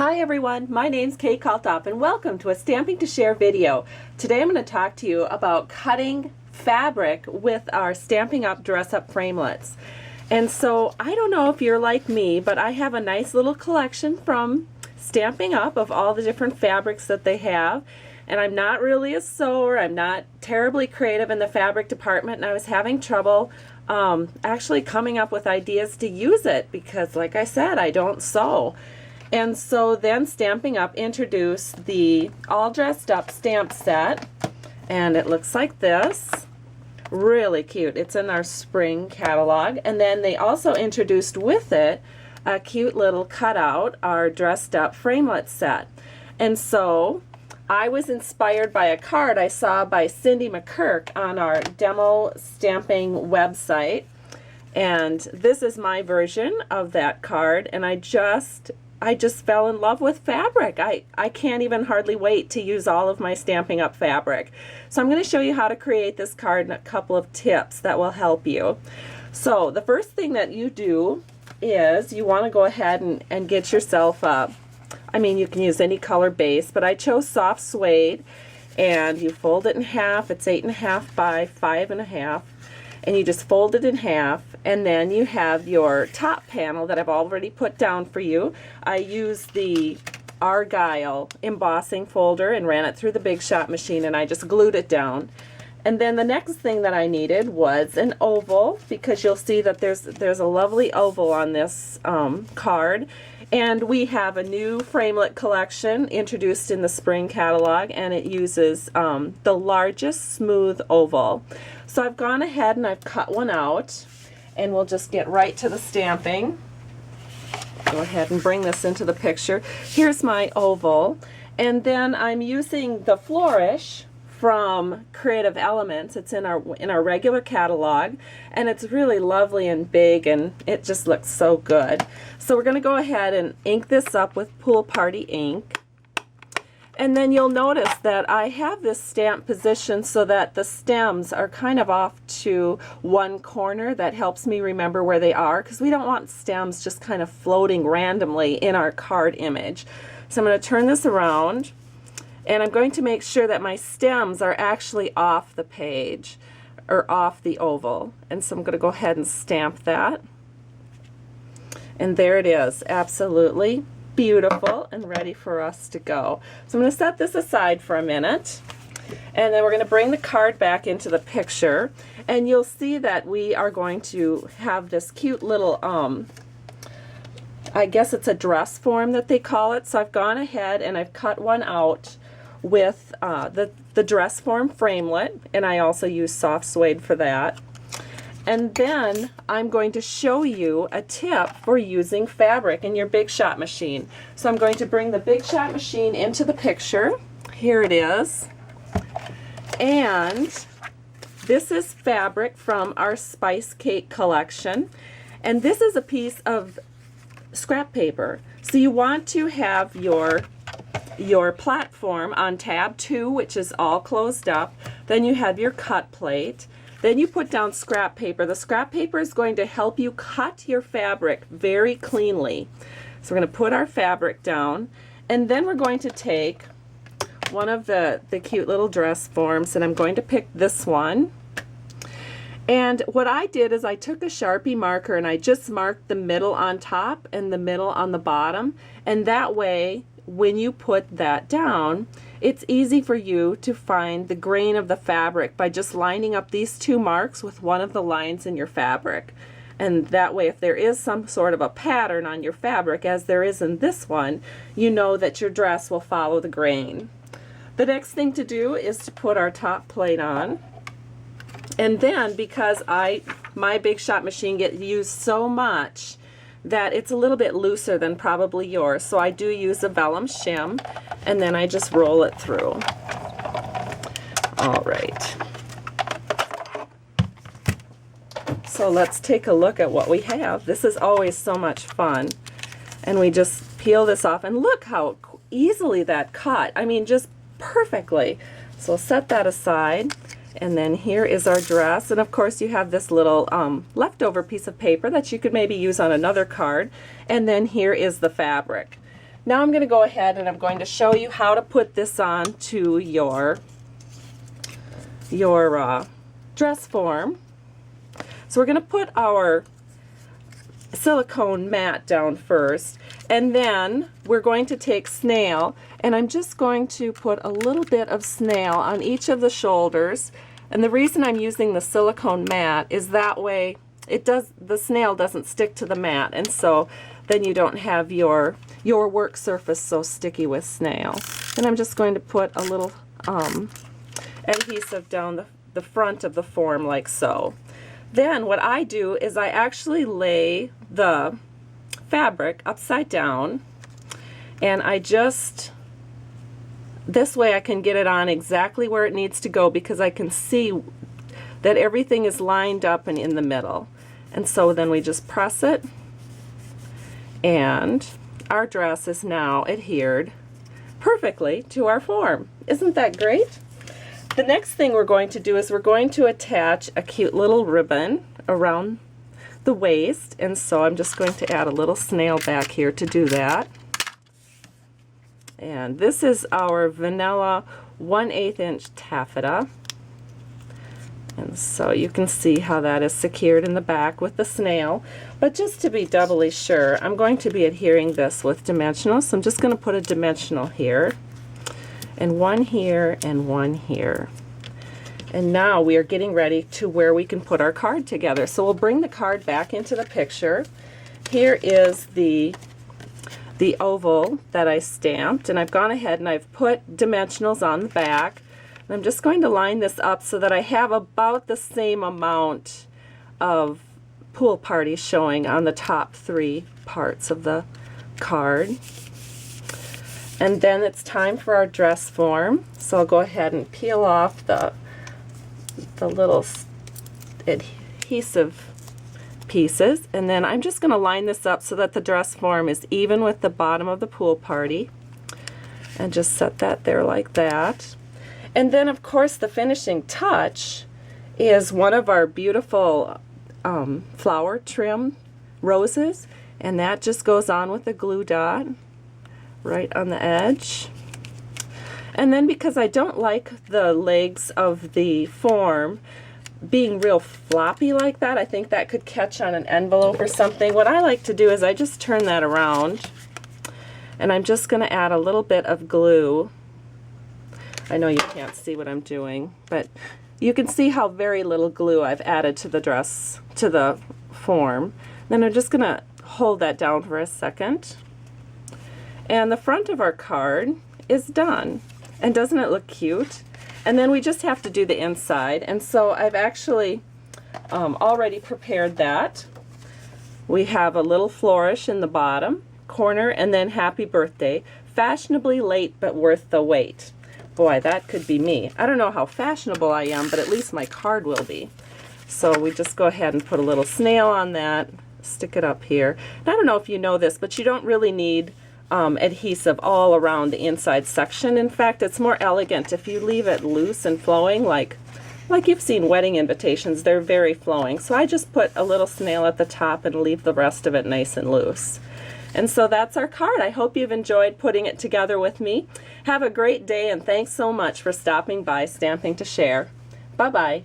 Hi everyone, my name's Kalthoff and welcome to a Stamping to Share video. Today I'm going to talk to you about cutting fabric with our Stampin' Up dress-up framelits. And so I don't know if you're like me, but I have a nice little collection from Stampin' Up of all the different fabrics that they have. And I'm not really a sewer, I'm not terribly creative in the fabric department, and I was having trouble actually coming up with ideas to use it because, like I said, I don't sew. And so then Stampin' Up introduced the all dressed up stamp set, and it looks like this. Really cute. It's in our spring catalog. And then they also introduced with it a cute little cutout, our dressed up framelit set. And so I was inspired by a card I saw by Cindy McKirk on our demo stamping website. And this is my version of that card, and I just fell in love with fabric. I can't even hardly wait to use all of my Stampin' Up fabric. So I'm going to show you how to create this card and a couple of tips that will help you. So the first thing that you do is you want to go ahead and get yourself a, you can use any color base, but I chose soft suede, and you fold it in half. It's 8.5 by 5.5. And you just fold it in half, and then you have your top panel that I've already put down for you. I used the Argyle embossing folder and ran it through the Big Shot machine, and I just glued it down. And then the next thing that I needed was an oval, because you'll see that there's a lovely oval on this card. And we have a new framelit collection introduced in the spring catalog, and it uses the largest smooth oval. So I've gone ahead and I've cut one out, and we'll just get right to the stamping. Go ahead and bring this into the picture. Here's my oval, and then I'm using the flourish from Creative Elements. It's in our regular catalog, and it's really lovely and big, and it just looks so good. So we're going to go ahead and ink this up with Pool Party ink. And then you'll notice that I have this stamp positioned so that the stems are kind of off to one corner. That helps me remember where they are, because we don't want stems just kind of floating randomly in our card image. So I'm going to turn this around, and I'm going to make sure that my stems are actually off the page or off the oval. And so I'm going to go ahead and stamp that. And there it is, absolutely beautiful and ready for us to go. So I'm going to set this aside for a minute, and then we're going to bring the card back into the picture, and you'll see that we are going to have this cute little I guess it's a dress form that they call it. So I've gone ahead and I've cut one out with the dress form framelit, and I also use soft suede for that. And then I'm going to show you a tip for using fabric in your Big Shot machine. So I'm going to bring the Big Shot machine into the picture. Here it is. And this is fabric from our Spice Cake collection. And this is a piece of scrap paper. So you want to have your platform on tab 2, which is all closed up. Then you have your cut plate. Then you put down scrap paper. The scrap paper is going to help you cut your fabric very cleanly. So we're going to put our fabric down, and then we're going to take one of the cute little dress forms, and I'm going to pick this one. And what I did is I took a Sharpie marker and I just marked the middle on top and the middle on the bottom, and that way when you put that down, it's easy for you to find the grain of the fabric by just lining up these two marks with one of the lines in your fabric. And that way, if there is some sort of a pattern on your fabric, as there is in this one, you know that your dress will follow the grain. The next thing to do is to put our top plate on. And then, because my Big Shot machine gets used so much that it's a little bit looser than probably yours, so I do use a vellum shim, and then I just roll it through. All right. So let's take a look at what we have. This is always so much fun. And we just peel this off, and look how easily that cut. I mean, just perfectly. So we'll set that aside. And then here is our dress, and of course you have this little leftover piece of paper that you could maybe use on another card, and then here is the fabric. Now I'm going to go ahead and I'm going to show you how to put this on to your dress form. So we're going to put our silicone mat down first, and then we're going to take snail, and I'm just going to put a little bit of snail on each of the shoulders. And the reason I'm using the silicone mat is that way the snail doesn't stick to the mat, and so then you don't have your work surface so sticky with snail. And I'm just going to put a little adhesive down the front of the form like so. Then what I do is I actually lay the fabric upside down, and I just, this way I can get it on exactly where it needs to go, because I can see that everything is lined up and in the middle. And so then we just press it, and our dress is now adhered perfectly to our form. Isn't that great? The next thing we're going to do is we're going to attach a cute little ribbon around the waist, and so I'm just going to add a little snail back here to do that. And this is our vanilla 1/8 inch taffeta, and so you can see how that is secured in the back with the snail. But just to be doubly sure, I'm going to be adhering this with dimensional, so I'm just going to put a dimensional here, and one here, and one here. And now we are getting ready to where we can put our card together. So we'll bring the card back into the picture. Here is the oval that I stamped, and I've gone ahead and I've put dimensionals on the back. And I'm just going to line this up so that I have about the same amount of pool party showing on the top 3 parts of the card. And then it's time for our dress form. So I'll go ahead and peel off the little adhesive pieces, and then I'm just going to line this up so that the dress form is even with the bottom of the pool party, and just set that there like that. And then of course the finishing touch is one of our beautiful flower trim roses, and that just goes on with a glue dot right on the edge. And then because I don't like the legs of the form being real floppy like that, I think that could catch on an envelope or something, what I like to do is I just turn that around, and I'm just going to add a little bit of glue. I know you can't see what I'm doing, but you can see how very little glue I've added to the dress, to the form. Then I'm just going to hold that down for a second. And the front of our card is done. And doesn't it look cute? And then we just have to do the inside. And so I've actually already prepared that. We have a little flourish in the bottom corner, and then happy birthday, fashionably late but worth the wait. Boy, that could be me. I don't know how fashionable I am, but at least my card will be. So we just go ahead and put a little snail on that, stick it up here. And I don't know if you know this, but you don't really need adhesive all around the inside section. In fact, it's more elegant if you leave it loose and flowing, like you've seen wedding invitations. They're very flowing. So I just put a little snail at the top and leave the rest of it nice and loose. And so that's our card. I hope you've enjoyed putting it together with me. Have a great day, and thanks so much for stopping by Stamping to Share. Bye-bye.